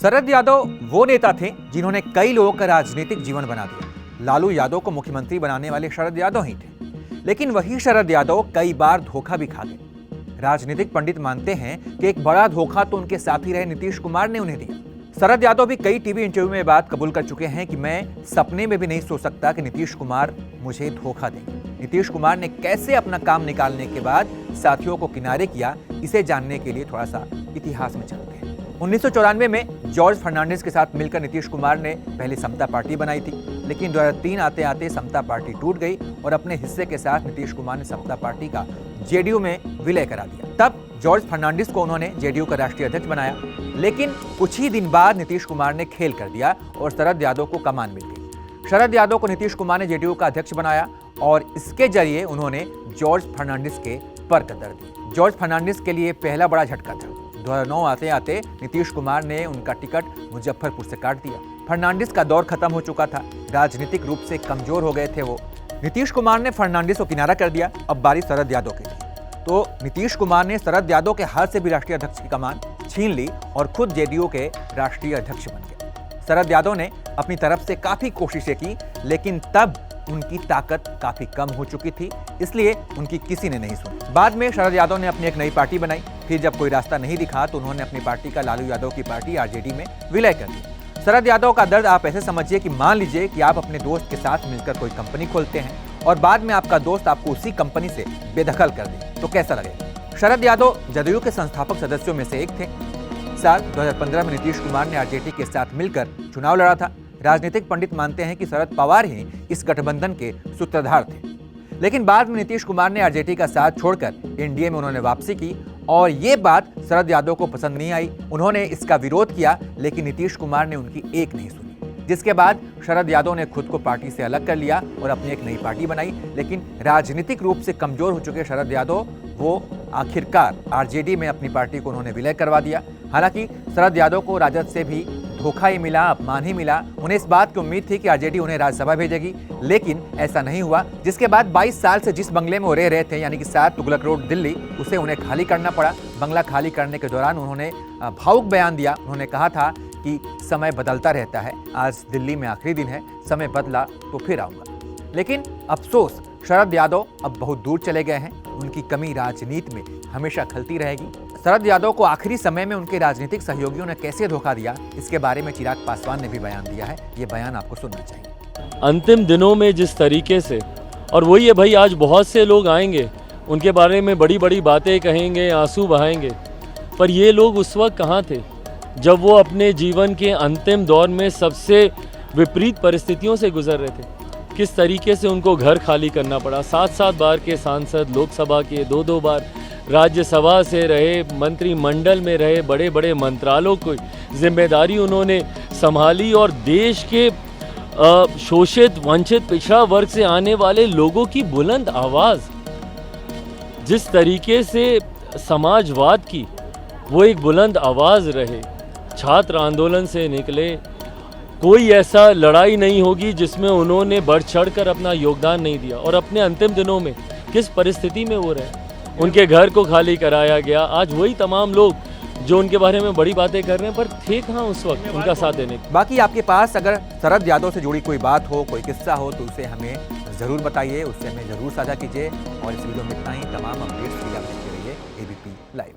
शरद यादव वो नेता थे जिन्होंने कई लोगों का राजनीतिक जीवन बना दिया। लालू यादव को मुख्यमंत्री बनाने वाले शरद यादव ही थे, लेकिन वही शरद यादव कई बार धोखा भी खा गए। राजनीतिक पंडित मानते हैं कि एक बड़ा धोखा तो उनके साथी रहे नीतीश कुमार ने उन्हें दिया। शरद यादव भी कई टीवी इंटरव्यू में बात कबूल कर चुके हैं कि मैं सपने में भी नहीं सोच सकता कि नीतीश कुमार मुझे धोखा देंगे। नीतीश कुमार ने कैसे अपना काम निकालने के बाद साथियों को किनारे किया, इसे जानने के लिए थोड़ा सा इतिहास में चलते हैं। 1994 में जॉर्ज फर्नांडिस के साथ मिलकर नीतीश कुमार ने पहले समता पार्टी बनाई थी, लेकिन 2003 आते आते समता पार्टी टूट गई और अपने हिस्से के साथ नीतीश कुमार ने समता पार्टी का जेडीयू में विलय करा दिया। तब जॉर्ज फर्नांडिस को उन्होंने जेडीयू का राष्ट्रीय अध्यक्ष बनाया, लेकिन कुछ ही दिन बाद नीतीश कुमार ने खेल कर दिया और शरद यादव को कमान मिल गई। शरद यादव को नीतीश कुमार ने जेडीयू का अध्यक्ष बनाया और इसके जरिए उन्होंने जॉर्ज फर्नांडिस के पर कदर दी। जॉर्ज फर्नांडिस के लिए पहला बड़ा झटका था। 2009 आते आते नीतीश कुमार ने उनका टिकट मुजफ्फरपुर से काट दिया। फर्नांडिस का दौर खत्म हो चुका था, राजनीतिक रूप से कमजोर हो गए थे वो। नीतीश कुमार ने फर्नांडिस को किनारा कर दिया। अब बारी शरद यादव की थी, तो नीतीश कुमार ने शरद यादव के हाथ से भी राष्ट्रीय अध्यक्ष की कमान छीन ली और खुद जेडीयू के राष्ट्रीय अध्यक्ष बन गए। शरद यादव ने अपनी तरफ से काफी कोशिशें की, लेकिन तब उनकी ताकत काफी कम हो चुकी थी, इसलिए उनकी किसी ने नहीं सुनी। बाद में शरद यादव ने अपनी एक नई पार्टी बनाई। फिर जब कोई रास्ता नहीं दिखा तो उन्होंने अपनी पार्टी का लालू यादव की पार्टी आरजेडी में विलय कर दिया। शरद यादव का दर्द आप ऐसे समझिए कि मान लीजिए कि आप अपने दोस्त के साथ मिलकर कोई कंपनी खोलते हैं और बाद में आपका दोस्त आपको उसी कंपनी से बेदखल कर दे, तो कैसा लगेगा। शरद यादव जदयू के संस्थापक सदस्यों में से एक थे। साल 2015 में नीतीश कुमार ने आरजेडी के साथ मिलकर चुनाव लड़ा था। राजनीतिक पंडित मानते हैं कि शरद पवार ही इस गठबंधन के सूत्रधार थे, लेकिन बाद में नीतीश कुमार ने आरजेडी का साथ छोड़कर एनडीए में उन्होंने वापसी की और ये बात शरद यादव को पसंद नहीं आई। उन्होंने इसका विरोध किया, लेकिन नीतीश कुमार ने उनकी एक नहीं सुनी, जिसके बाद शरद यादव ने खुद को पार्टी से अलग कर लिया और अपनी एक नई पार्टी बनाई। लेकिन राजनीतिक रूप से कमजोर हो चुके शरद यादव वो आखिरकार आरजेडी में अपनी पार्टी को उन्होंने विलय करवा दिया। हालांकि शरद यादव को राजद से भी धोखा ही मिला, अपमान ही मिला। उन्हें इस बात की उम्मीद थी कि आरजेडी उन्हें राज्यसभा भेजेगी, लेकिन ऐसा नहीं हुआ, जिसके बाद 22 साल से जिस बंगले में वो रह रहे थे, यानी कि 7 तुगलक रोड दिल्ली, उसे उन्हें खाली करना पड़ा। बंगला खाली करने के दौरान उन्होंने भावुक बयान दिया। उन्होंने कहा था कि समय बदलता रहता है, आज दिल्ली में आखिरी दिन है, समय बदला तो फिर आऊंगा। लेकिन अफसोस, शरद यादव अब बहुत दूर चले गए हैं। उनकी कमी राजनीति में हमेशा खलती रहेगी। शरद यादव को आखिरी समय में उनके राजनीतिक सहयोगियों ने कैसे धोखा दिया, इसके बारे में चिराग पासवान ने भी बयान दिया है। ये बयान आपको सुनना चाहिए। अंतिम दिनों में जिस तरीके से, और वही है भाई, आज बहुत से लोग आएंगे, उनके बारे में बड़ी बड़ी बातें कहेंगे, आंसू बहाएंगे, पर ये लोग उस वक्त कहाँ थे जब वो अपने जीवन के अंतिम दौर में सबसे विपरीत परिस्थितियों से गुजर रहे थे। किस तरीके से उनको घर खाली करना पड़ा। 7-7 बार के सांसद, लोकसभा के 2-2 बार राज्यसभा से रहे, मंत्रिमंडल में रहे, बड़े बड़े मंत्रालयों की जिम्मेदारी उन्होंने संभाली और देश के शोषित, वंचित, पिछड़ा वर्ग से आने वाले लोगों की बुलंद आवाज़, जिस तरीके से समाजवाद की वो एक बुलंद आवाज़ रहे। छात्र आंदोलन से निकले, कोई ऐसा लड़ाई नहीं होगी जिसमें उन्होंने बढ़ चढ़कर अपना योगदान नहीं दिया। और अपने अंतिम दिनों में किस परिस्थिति में वो रहे, उनके घर को खाली कराया गया। आज वही तमाम लोग जो उनके बारे में बड़ी बातें कर रहे हैं, पर थे कहाँ उस वक्त उनका साथ देने। बाकी आपके पास अगर शरद यादव से जुड़ी कोई बात हो, कोई किस्सा हो, तो उसे हमें ज़रूर बताइए, उससे हमें ज़रूर साझा कीजिए। और इस वीडियो में इतना ही। तमाम अपडेट्स के लिए आप देखते रहिए एबीपी लाइव।